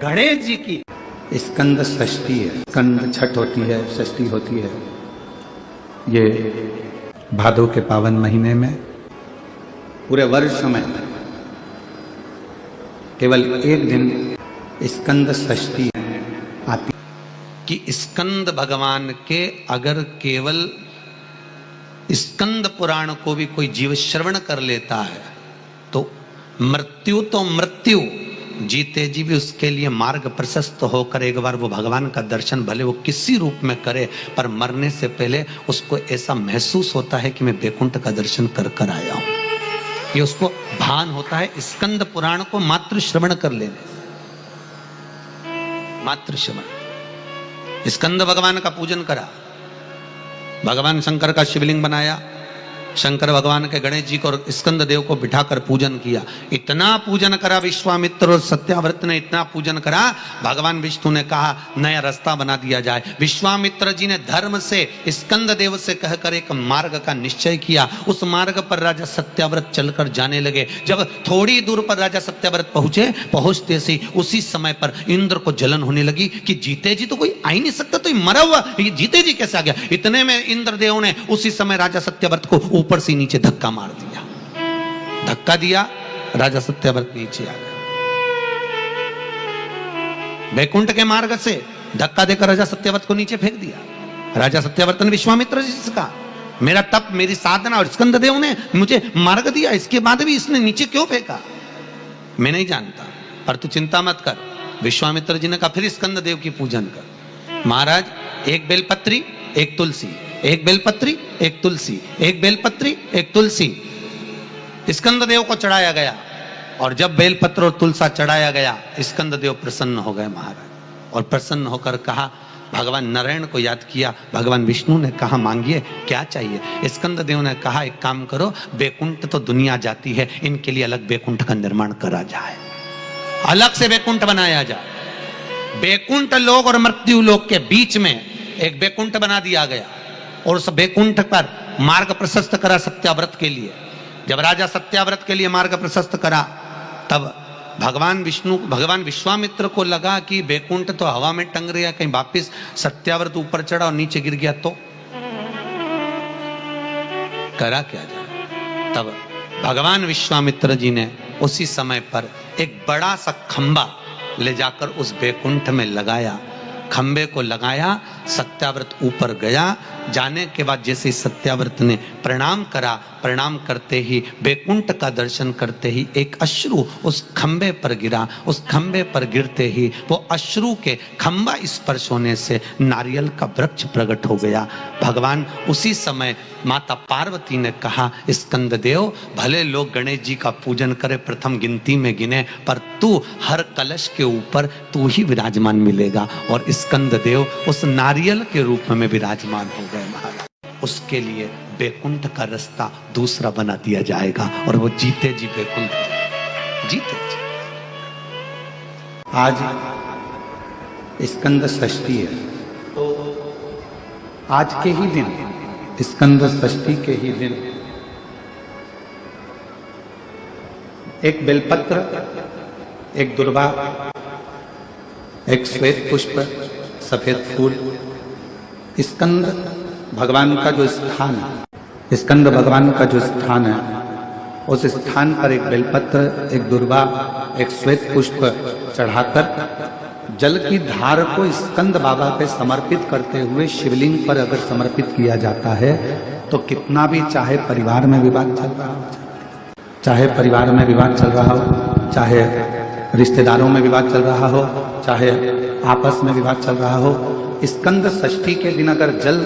गणेश जी की स्कंद षष्ठी है। स्कंद छठ होती है, षष्ठी होती है। ये भादो के पावन महीने में पूरे वर्ष में केवल एक दिन स्कंद षष्ठी आती कि स्कंद भगवान के अगर केवल स्कंद पुराण को भी कोई जीव श्रवण कर लेता है तो मृत्यु जीते जी भी उसके लिए मार्ग प्रशस्त होकर एक बार वो भगवान का दर्शन भले वो किसी रूप में करे, पर मरने से पहले उसको ऐसा महसूस होता है कि मैं बैकुंठ का दर्शन कर कर आया हूं। ये उसको भान होता है स्कंद पुराण को मात्र श्रवण कर लेने से। मात्र श्रवण। स्कंद भगवान का पूजन करा, भगवान शंकर का शिवलिंग बनाया, शंकर भगवान के गणेश जी को और स्कंद देव को बिठाकर पूजन किया। इतना पूजन करा विश्वामित्र और सत्याव्रत ने, इतना पूजन करा, भगवान विष्णु ने कहा नया रास्ता बना दिया जाए। विश्वामित्र जी ने धर्म से स्कंद देव से कहकर एक मार्ग का निश्चय किया। उस मार्ग पर राजा सत्याव्रत चलकर जाने लगे। जब थोड़ी दूर पर राजा सत्याव्रत पहुंचते से उसी समय पर इंद्र को जलन होने लगी कि जीते जी तो कोई आ ही नहीं सकता, तो ये मरा हुआ ये जीते जी कैसे आ गया। इतने में इंद्रदेव ने उसी समय राजा सत्याव्रत को ऊपर से नीचे धक्का मार दिया। धक्का दिया, राजा सत्याव्रत नीचे आ गया। बैकुंठ के मार्ग से धक्का देकर राजा सत्याव्रत को नीचे फेंक दिया। राजा सत्याव्रत ने विश्वामित्र जी से कहा मेरा तप, मेरी साधना और स्कंद देव ने मुझे मार्ग दिया, इसके बाद भी इसने नीचे क्यों फेंका मैं नहीं जानता, पर तू चिंता मत कर। विश्वामित्र जी ने कहा फिर स्कंद देव की पूजन कर। महाराज एक बेलपत्री एक तुलसी, एक बेलपत्री एक तुलसी, एक बेलपत्री एक तुलसी स्कंद देव को चढ़ाया गया। और जब बेलपत्र और तुलसा चढ़ाया गया स्कंद देव प्रसन्न हो गए महाराज, और प्रसन्न होकर कहा भगवान नारायण को याद किया। भगवान विष्णु ने कहा मांगिए क्या चाहिए। स्कंद देव ने कहा एक काम करो, बैकुंठ तो दुनिया जाती है, इनके लिए अलग बैकुंठ का निर्माण करा जाए, अलग से बैकुंठ बनाया जाए। बैकुंठ लोक और मृत्यु लोक के बीच में एक बैकुंठ बना दिया गया और उस बैकुंठ पर मार्ग प्रशस्त करा सत्याव्रत के लिए। जब राजा सत्याव्रत के लिए मार्ग प्रशस्त करा तब भगवान विश्वामित्र को लगा कि बैकुंठ तो हवा में टंग रहा, कहीं वापिस सत्याव्रत ऊपर चढ़ा और नीचे गिर गया तो करा क्या जाए। तब भगवान विश्वामित्र जी ने उसी समय पर एक बड़ा सा खंबा ले जाकर उस बैकुंठ में लगाया। खंबे को लगाया, सत्याव्रत ऊपर गया। जाने के बाद जैसे सत्याव्रत ने प्रणाम करा, प्रणाम करते ही बैकुंठ का दर्शन करते ही एक अश्रु उस खंबे पर गिरा। उस खंबे पर गिरते ही वो अश्रु के खंबा स्पर्श होने से नारियल का वृक्ष प्रकट हो गया। भगवान उसी समय माता पार्वती ने कहा स्कंद देव भले लोग गणेश जी का पूजन करे, प्रथम गिनती में गिने, पर तू हर कलश के ऊपर तू ही विराजमान मिलेगा। और स्कंद देव उस नारियल के रूप में विराजमान हो गए महाराज। उसके लिए बैकुंठ का रास्ता दूसरा बना दिया जाएगा और वो जीते जी बैकुंठ जीते जी। आज स्कंद षष्ठी है, तो आज के ही दिन स्कंद षष्ठी के ही दिन एक बेलपत्र, एक दुर्वा, एक श्वेत पुष्प, सफेद फूल, स्कंद भगवान का जो स्थान है, स्कंद भगवान का जो स्थान है, उस स्थान पर एक बेलपत्र, एक दुर्वा, एक श्वेत पुष्प चढ़ाकर जल की धार को स्कंद बाबा पे समर्पित करते हुए शिवलिंग पर अगर समर्पित किया जाता है तो कितना भी, चाहे परिवार में विवाद चल रहा हो, चाहे परिवार में विवाद चल रहा हो, चाहे रिश्तेदारों में विवाद चल रहा हो, चाहे आपस में विवाद चल रहा हो, स्कंद षष्ठी के दिन अगर जल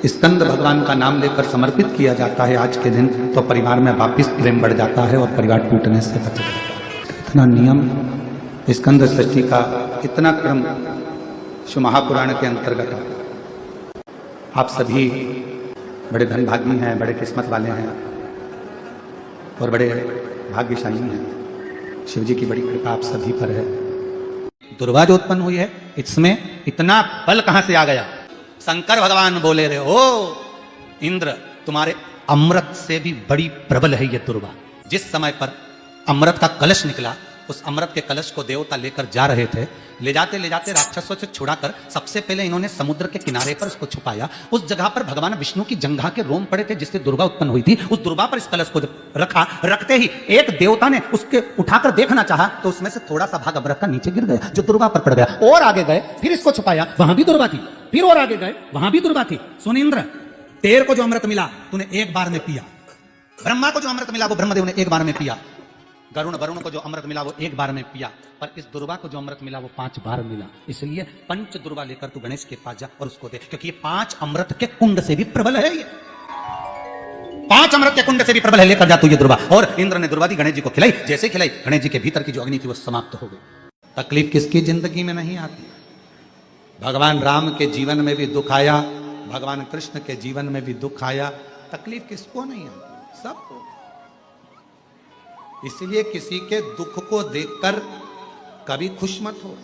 स्कंद भगवान का नाम लेकर समर्पित किया जाता है आज के दिन, तो परिवार में वापिस प्रेम बढ़ जाता है और परिवार टूटने से बच जाता है। इतना नियम स्कंद षष्ठी का, इतना क्रम शिव महापुराण के अंतर्गत। आप सभी बड़े धनभागी हैं, बड़े किस्मत वाले हैं और बड़े भाग्यशाली हैं। शिव जी की बड़ी कृपा आप सभी पर है। दुर्वा जो उत्पन्न हुई है, इसमें इतना बल कहां से आ गया। शंकर भगवान बोले रहे हो इंद्र तुम्हारे अमृत से भी बड़ी प्रबल है ये दुर्वा। जिस समय पर अमृत का कलश निकला उस अमृत के कलश को देवता लेकर जा रहे थे। ले जाते राक्षसों से छुड़ाकर सबसे पहले इन्होंने समुद्र के किनारे पर उसको छुपाया। उस जगह पर भगवान विष्णु की जंघा के रोम पड़े थे जिससे दुर्गा उत्पन्न हुई थी। उस दुर्गा पर इस कलश को रखा, रखते ही एक देवता ने उसके उठाकर देखना चाहा तो उसमें से थोड़ा सा भाग अमृत का नीचे गिर गया जो दुर्गा पर पड़ गया। और आगे गए, फिर इसको छुपाया, वहां भी दुर्गा थी। फिर और आगे गए, वहां भी दुर्गा थी। सुनिंद्र, तेर को जो अमृत मिला तूने एक बार में पिया। ब्रह्मा को जो अमृत मिला वो ब्रह्मदेव ने एक बार में पिया। वरुण को जो अमृत मिला वो एक बार में पिया। पर इस दुर्गा को जो अमृत मिला वो 5 बार मिला। इसलिए पंच दुर्गा लेकर तू गणेश के पास जा और उसको दे, क्योंकि ये 5 अमृत के कुंड से भी प्रबल है। ये 5 अमृत के कुंड से भी प्रबल है, लेकर जा तू ये दुर्गा। और इंद्र ने दुर्गा दी, गणेश जी को खिलाई। जैसे खिलाई, गणेश जी के भीतर की जो अग्नि थी वो समाप्त हो गई। तकलीफ किसकी जिंदगी में नहीं आती? भगवान राम के जीवन में भी दुख आया, भगवान कृष्ण के जीवन में भी दुख आया। तकलीफ किसको नहीं आती? सबको। इसलिए किसी के दुख को देखकर कभी खुश मत हो।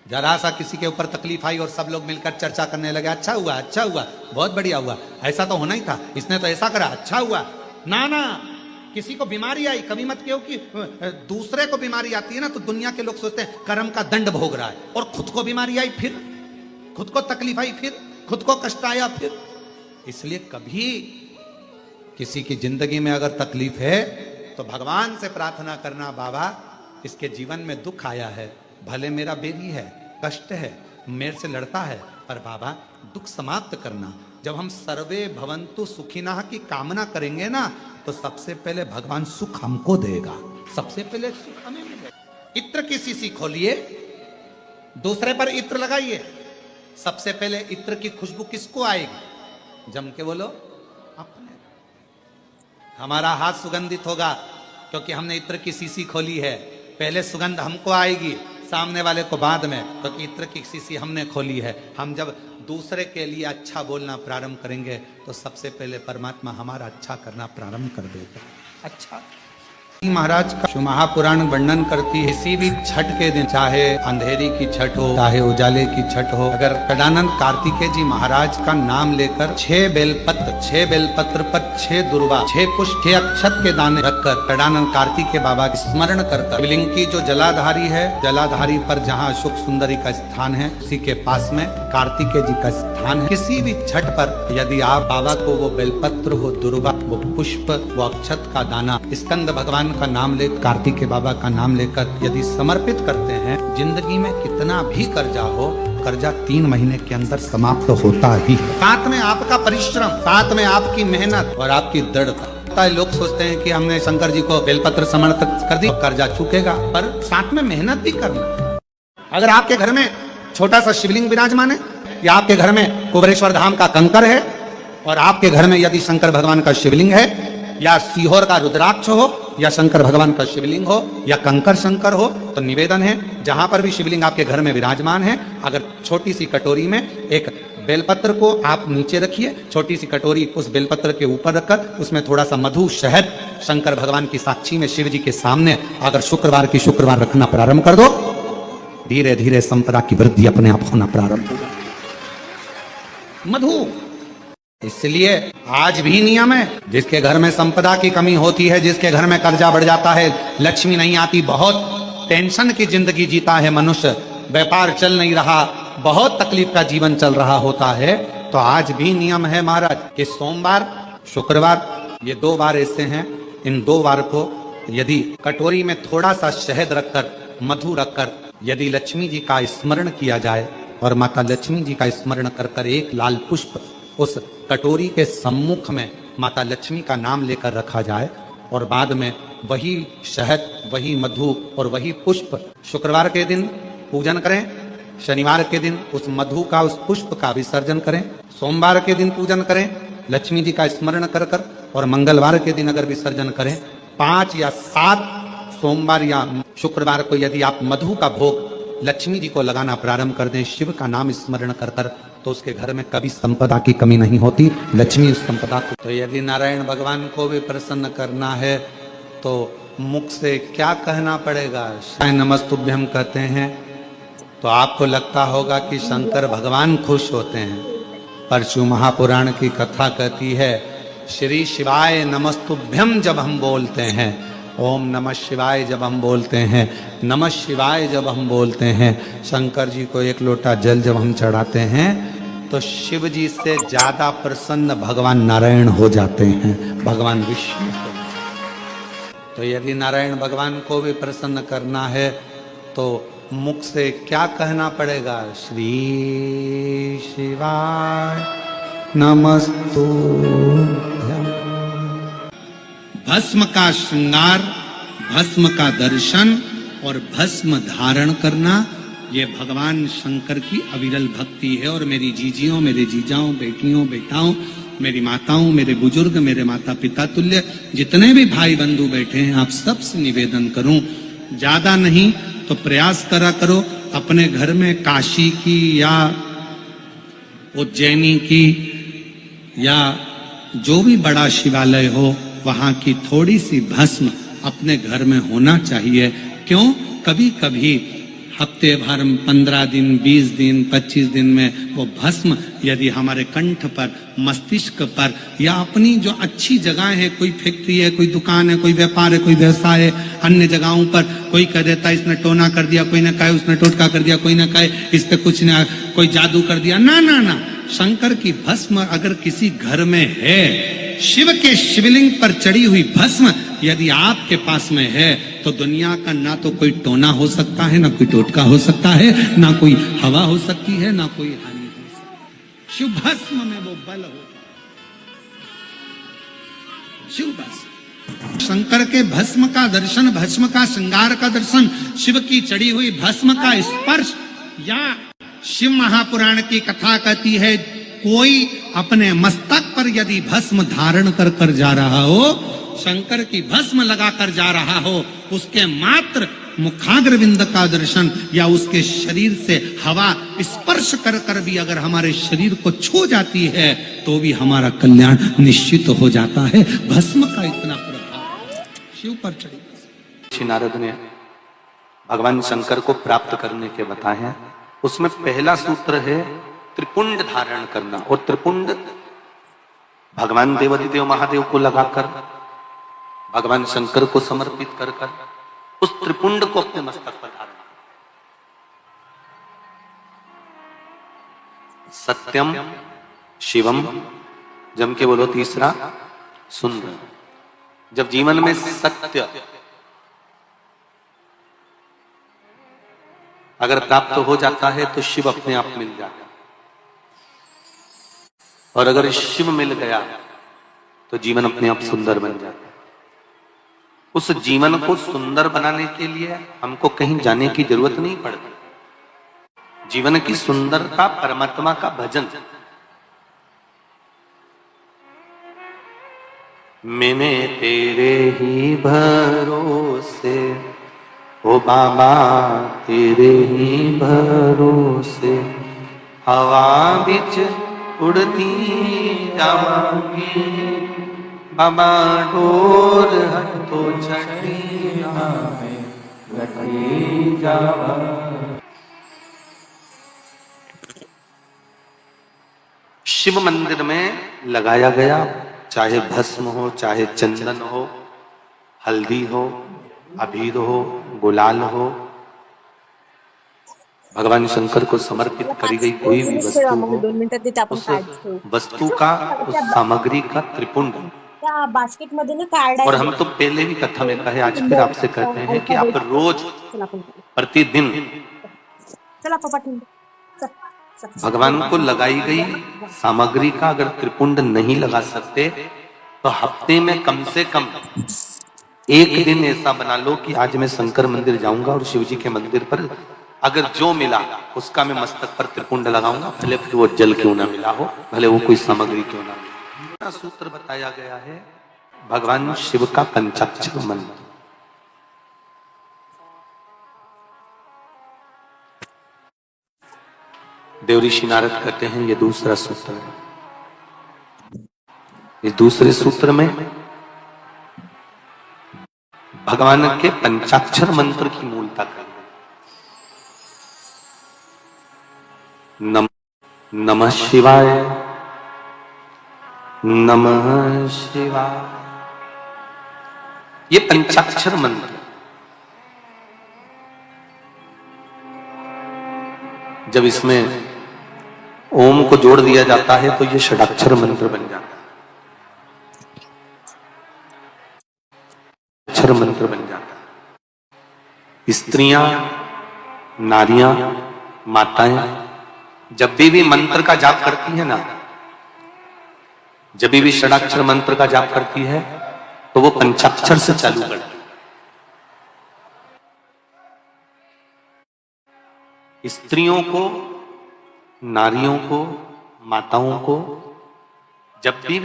जरा सा किसी के ऊपर तकलीफ आई और सब लोग मिलकर चर्चा करने लगे, अच्छा हुआ, बहुत बढ़िया हुआ, ऐसा तो होना ही था, इसने तो ऐसा करा, अच्छा हुआ। ना, किसी को बीमारी आई, कभी मत कहो कि दूसरे को बीमारी आती है ना तो दुनिया के लोग सोचते हैं कर्म का दंड भोग रहा है, और खुद को बीमारी आई, फिर खुद को तकलीफ आई, फिर खुद को कष्ट आया, फिर। इसलिए कभी किसी की जिंदगी में अगर तकलीफ है तो भगवान से प्रार्थना करना, बाबा इसके जीवन में दुख आया है, भले मेरा बेबी है, कष्ट है, मेरे से लड़ता है, पर बाबा दुख समाप्त करना। जब हम सर्वे भवन्तु सुखिनः की कामना करेंगे ना तो सबसे पहले भगवान सुख हमको देगा, सबसे पहले सुख हमें मिलेगा। इत्र की शीशी खोलिए, दूसरे पर इत्र लगाइए, सबसे पहले इत्र की खुशबू किसको आएगी? जम के बोलो, अपने। हमारा हाथ सुगंधित होगा क्योंकि हमने इत्र की शीशी खोली है। पहले सुगंध हमको आएगी, सामने वाले को बाद में, क्योंकि इत्र की शीशी हमने खोली है। हम जब दूसरे के लिए अच्छा बोलना प्रारंभ करेंगे तो सबसे पहले परमात्मा हमारा अच्छा करना प्रारंभ कर देगा। अच्छा महाराज का शिव महापुराण वर्णन करती है, किसी भी छठ के दिन, चाहे अंधेरी की छठ हो, चाहे उजाले की छठ हो, अगर गजानन कार्तिकेय जी महाराज का नाम लेकर 6 बेलपत्र पर 6 दुर्वा, 6 पुष्प, 6 अक्षत के दाने रखकर गजानन कार्तिकेय बाबा की स्मरण करकर, शिवलिंग की जो जलाधारी है, जलाधारी पर जहाँ अशोक सुंदरी का स्थान है उसी के पास में कार्तिकेय जी का स्थान है। किसी भी छठ पर यदि आप बाबा को वो बेलपत्र, वो दुर्वा, वो पुष्प, वो अक्षत का दाना, स्कंद भगवान का नाम ले, कार्तिकेय बाबा का नाम लेकर यदि समर्पित करते हैं, जिंदगी में कितना भी कर्जा हो, कर्जा 3 महीने के अंदर समाप्त होता ही है। साथ में आपका परिश्रम, साथ में आपकी मेहनत और आपकी दृढ़ता। लोग सोचते हैं कि हमने शंकर जी को बेलपत्र समर्पित कर दी, कर्जा चुकेगा, पर साथ में मेहनत भी करना। अगर आपके घर में छोटा सा शिवलिंग विराजमान है, या आपके घर में कुबेरेश्वर धाम का कंकर है, और आपके घर में यदि शंकर भगवान का शिवलिंग है, या सीहोर का रुद्राक्ष हो, या शंकर भगवान का शिवलिंग हो, या कंकर शंकर हो, तो निवेदन है जहां पर भी शिवलिंग आपके घर में विराजमान है, अगर छोटी सी कटोरी में एक बेलपत्र को आप नीचे रखिए, छोटी सी कटोरी उस बेलपत्र के ऊपर रखकर उसमें थोड़ा सा मधु, शहद, शंकर भगवान की साक्षी में शिव जी के सामने अगर शुक्रवार रखना प्रारंभ कर दो, धीरे धीरे संपदा की वृद्धि अपने आप होना प्रारंभ होगा। मधु। इसलिए आज भी नियम है, जिसके घर में संपदा की कमी होती है, जिसके घर में कर्जा बढ़ जाता है, लक्ष्मी नहीं आती, बहुत टेंशन की जिंदगी जीता है मनुष्य, व्यापार चल नहीं रहा, बहुत तकलीफ का जीवन चल रहा होता है, तो आज भी नियम है महाराज कि सोमवार, शुक्रवार, ये 2 बार ऐसे हैं, इन 2 बार को यदि कटोरी में थोड़ा सा शहद रखकर, मधु रखकर यदि लक्ष्मी जी का स्मरण किया जाए और माता लक्ष्मी जी का स्मरण कर एक लाल पुष्प उस कटोरी के सम्मुख में माता लक्ष्मी का नाम लेकर रखा जाए, और बाद में वही शहद, वही मधु और वही पुष्प शुक्रवार के दिन पूजन करें, शनिवार के दिन उस मधु का, उस पुष्प का विसर्जन करें, सोमवार के दिन पूजन करें लक्ष्मी जी का स्मरण कर, और मंगलवार के दिन अगर विसर्जन करें, 5 या 7 सोमवार या शुक्रवार को यदि आप मधु का भोग लक्ष्मी जी को लगाना प्रारंभ कर दें, शिव का नाम स्मरण कर, तो उसके घर में कभी संपदा की कमी नहीं होती, लक्ष्मी उस संपदा को। तो यदि नारायण भगवान को भी प्रसन्न करना है तो मुख से क्या कहना पड़ेगा? नमस्तुभ्यम कहते हैं तो आपको लगता होगा कि शंकर भगवान खुश होते हैं, पर शिव महापुराण की कथा कहती है श्री शिवाय नमस्तुभ्यम जब हम बोलते हैं ओम नमः शिवाय जब हम बोलते हैं, नमः शिवाय जब हम बोलते हैं, शंकर जी को एक लोटा जल जब हम चढ़ाते हैं, तो शिव जी से ज्यादा प्रसन्न भगवान नारायण हो जाते हैं, भगवान विष्णु को। तो यदि नारायण भगवान को भी प्रसन्न करना है तो मुख से क्या कहना पड़ेगा? श्री शिवाय नमस्तुभ्यं। भस्म का श्रृंगार, भस्म का दर्शन और भस्म धारण करना, ये भगवान शंकर की अविरल भक्ति है। और मेरी जीजियों, मेरे जीजाओं, बेटियों, बेटाओं, मेरी माताओं, मेरे बुजुर्ग, मेरे माता पिता तुल्य जितने भी भाई बंधु बैठे हैं, आप सबसे निवेदन करूं, ज्यादा नहीं तो प्रयास करा करो अपने घर में काशी की या उज्जैनी की या जो भी बड़ा शिवालय हो, वहां की थोड़ी सी भस्म अपने घर में होना चाहिए। क्यों? कभी कभी हफ्ते भर, 15 दिन, 20 दिन, 25 दिन में वो भस्म यदि हमारे कंठ पर, मस्तिष्क पर या अपनी जो अच्छी जगह है, कोई फैक्ट्री है, कोई दुकान है, कोई व्यापार है, कोई व्यवसाय है, अन्य जगहों पर कोई कह देता है इसने टोना कर दिया, कोई न कहे उसने टोटका कर दिया, कोई न कहे इस पे कुछ न कोई जादू कर दिया। ना ना ना, शंकर की भस्म अगर किसी घर में है, शिव के शिवलिंग पर चढ़ी हुई भस्म यदि आपके पास में है, तो दुनिया का ना तो कोई टोना हो सकता है, ना कोई टोटका हो सकता है, ना कोई हवा हो सकती है, ना कोई हानि हो सकती है। शिव भस्म में वो बल हो, शिव भस्म। शंकर के भस्म का दर्शन, भस्म का श्रृंगार का दर्शन, शिव की चढ़ी हुई भस्म का स्पर्श, या शिव महापुराण की कथा कहती है, कोई अपने मस्तक पर यदि भस्म धारण कर कर जा रहा हो, शंकर की भस्म लगाकर जा रहा हो, उसके मात्र मुखाग्रविंद का दर्शन या उसके शरीर से हवा स्पर्श कर कर भी अगर हमारे शरीर को छू जाती है, तो भी हमारा कल्याण निश्चित हो जाता है। भस्म का इतना प्रभाव शिव पर चढ़ी। श्री नारद ने भगवान शंकर को प्राप्त करने के बताए हैं। उसमें पहला सूत्र है त्रिपुंड धारण करना, और त्रिपुंड भगवान देवादिदेव महादेव को लगाकर, भगवान शंकर को समर्पित कर कर उस त्रिपुंड को अपने मस्तक पर धारण। सत्यम शिवम, जम के बोलो तीसरा, सुंदर। जब जीवन में सत्य अगर प्राप्त हो जाता है तो शिव अपने आप मिल जाता है, और अगर शिव मिल गया तो जीवन अपने आप सुंदर बन जाता है। उस जीवन को सुंदर बनाने के लिए हमको कहीं जाने की जरूरत नहीं पड़ती। जीवन की सुंदरता परमात्मा का भजन। मैंने तेरे ही भरोसे, ओ बाबा तेरे ही भरोसे, हवा बिच उड़ती जावांगी, बाबा डोर हटो छठिया में लगी जावा। शिव मंदिर में लगाया गया, चाहे भस्म हो, चाहे चंदन हो, हल्दी हो, अबीर हो, गुलाल हो, भगवान शंकर को समर्पित करी गई कोई भी वस्तु हो, उस वस्तु का, उस सामग्री का त्रिपुंड। बास्केट मध्ये ना कार्ड आहे। और हम तो पहले भी कथा में कहे, आज फिर आपसे कहते हैं कि आप रोज प्रतिदिन भगवान को लगाई गई सामग्री का अगर त्रिपुंड नहीं लगा सकते, तो हफ्ते में कम से कम एक दिन ऐसा बना लो कि आज मैं शंकर मंदिर जाऊंगा और शिव जी के मंदिर पर अगर जो मिला उसका मैं मस्तक पर त्रिपुंड लगाऊंगा, भले फिर वो जल क्यों ना मिला हो, भले वो कोई सामग्री क्यों ना मिला। सूत्र बताया गया है भगवान शिव का पंचाक्षर मंत्र। देवऋषि नारद कहते हैं ये दूसरा सूत्र है। इस दूसरे सूत्र में भगवान के पंचाक्षर मंत्र की मूलता कर नमः शिवाय, नमः शिवाय, ये पंचाक्षर मंत्र, जब इसमें ओम को जोड़ दिया जाता है तो ये षडाक्षर मंत्र बन जाता है, अक्षर मंत्र बन जाता है। स्त्रियां, नारियां, माताएं जब भी मंत्र का जाप करती है ना, जब भी षडाक्षर मंत्र का जाप करती है तो वो पंचाक्षर से चालू करती है। स्त्रियों को, नारियों को, माताओं को जब भी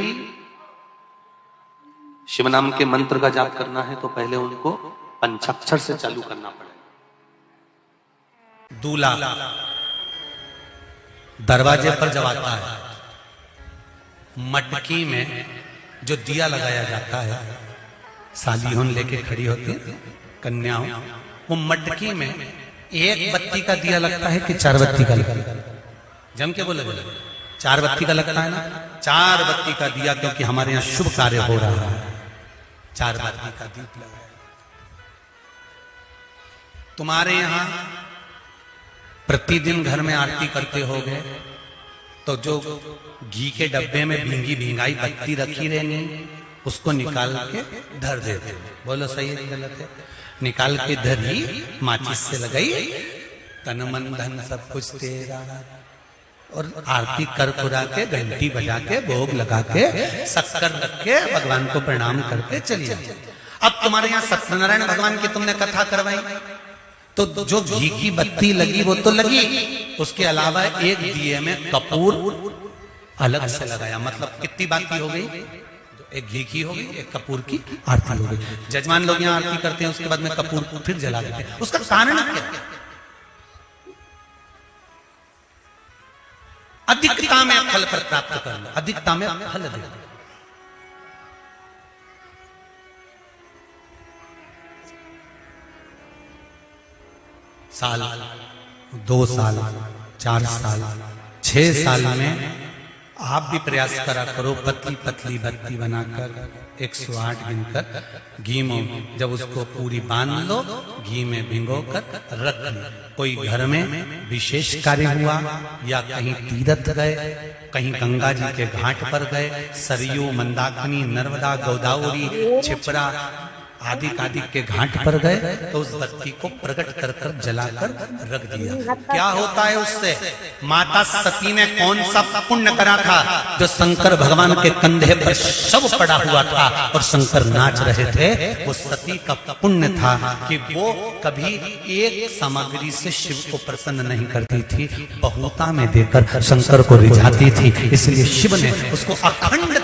शिव नाम के मंत्र का जाप करना है तो पहले उनको पंचाक्षर से चालू करना पड़ेगा। दूल्हा दरवाजे पर जब आता है, मटकी में जो दिया लगाया जाता है, सालियों लेके खड़ी होती है कन्याओं, वो मटकी में एक बत्ती का दिया लगता है कि 4 बत्ती का लगता है? जम के बोले 4 बत्ती का लगता है ना, 4 बत्ती का दिया, क्योंकि हमारे यहाँ शुभ कार्य हो रहा है, 4 बत्ती का दीप लगाया। तुम्हारे यहां प्रतिदिन घर में आरती करते होगे तो जो घी के डब्बे में भींगी भींगाई बत्ती रखी रहनी, उसको निकाल के धर देते। बोलो सही है गलत है? निकाल के धरी, माचिस से लगाई, तन मन धन सब कुछ तेरा, और आरती कर कुरा के, घंटी बजा के, भोग लगा के, शक्कर रख के, भगवान को प्रणाम करके चली जाए। अब तुम्हारे यहाँ सत्यनारायण भगवान की तुमने कथा करवाई तो जो घी की बत्ती लगी वो तो लगी, उसके अलावा एक दिए में कपूर अलग से लगाया। मतलब कितनी बाती हो गई? एक घी की हो गई, एक कपूर की आरती हो गई। जजमान लोग यहाँ आरती करते हैं, उसके बाद में कपूर फिर जला देते हैं। उसका कारण क्या? अधिकता में फल पर प्राप्त करना, अधिकता में फल देना। साल, 2 साल, 4 साल, 6 साल में आप भी प्रयास करा करो, पतली पतली बत्ती बनाकर 108 गिनकर घी में जब उसको पूरी बांध लो, घी में भिगोकर रख लो। कोई घर में विशेष कार्य हुआ या कहीं तीर्थ गए, कहीं गंगा जी के घाट पर गए, सरयू, मंदाकिनी, नर्मदा, गोदावरी, छिपरा आदि के घाट पर गए तो उस बत्ती को प्रकट कर कर जलाकर रख दिया। क्या होता है उससे? माता सती ने कौन सा पुण्य करा था? जो शंकर भगवान के कंधे पर शव पड़ा हुआ था और शंकर नाच रहे थे, वो सती का पुण्य था कि वो कभी एक सामग्री से शिव को प्रसन्न नहीं करती थी, बहुता में देकर शंकर को रिझाती थी। इसलिए शिव ने उसको अखंड